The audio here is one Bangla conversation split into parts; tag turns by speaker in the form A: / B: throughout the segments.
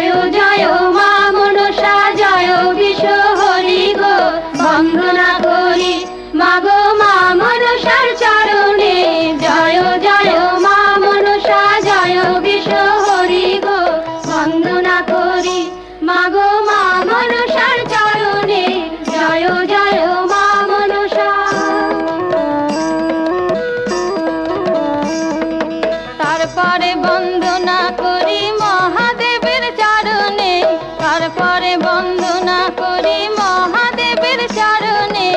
A: জয় জয় মা মনসা জয় বিশ্ব হরি গো বন্দনা করি মাগো মা মনসার চরণে জয় জয় মা মনসা জয় বিশ্ব হরি গো বন্দনা করি মাগো মা মনসার চরণে জয় জয় মা মনসা। তারপরে বন্দনা করি মহাদেবের চরণে, তারপরে বন্দনা করি মহাদেবের চরণে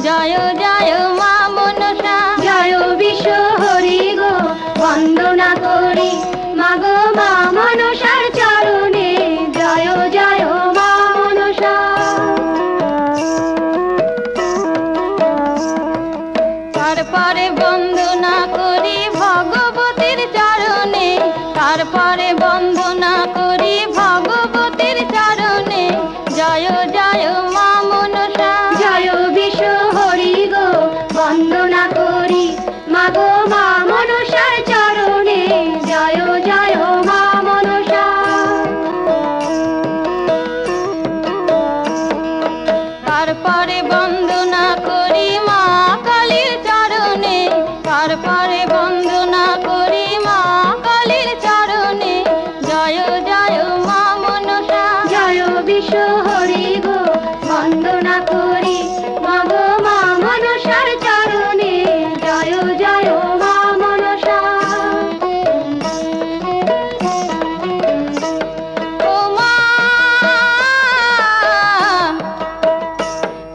A: জয় জয় মা মনসা জয় বিশ্ব হরি গো বন্দনা করি মাগো মা মনসার চরণে জয় জয় মা মনসা। তারপরে বন্দনা করি ভগবতীর চরণে, তারপরে বন্দনা করি ভগবতীর চরণে জয় জয় মা মনসা জয় বিশ্ব হরি গো বন্দনা করি মাগো মা মনসার চরণে জয় জয় মা মনসা। তারপরে বন্দনা করি মা কালীর চরণে, তারপরে বন্দনা করি মা কালীর চরণে জয় জয় মা মনসা জয় বিশ্ব হরি গো বন্দনা করি মাগো মা মনসার চরণে জয় জয় মা মনসা। ও মা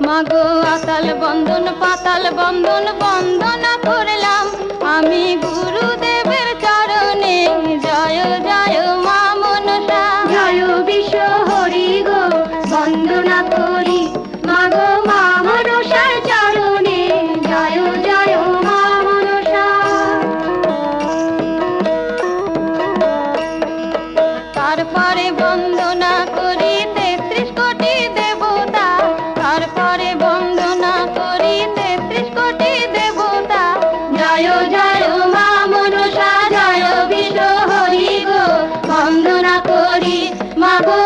A: মাগো আতাল বন্দন পাতাল বন্দন বন্দনা করলাম আমি গুরুদেবের চরণে জয় জয় মা মনসা জয় বিশ্ব হরি গো বন্দনা করি মাগো মা মনসার চরণে জয় জয় মা মনসা। তারপরে বন্দনা করি ৩৩ কোটি দেবতা, তারপরে বন্দনা করি ৩৩ কোটি দেবতা জয় জয় মা মনসা জয় বিশ্ব হরি গো বন্দনা করি মাগো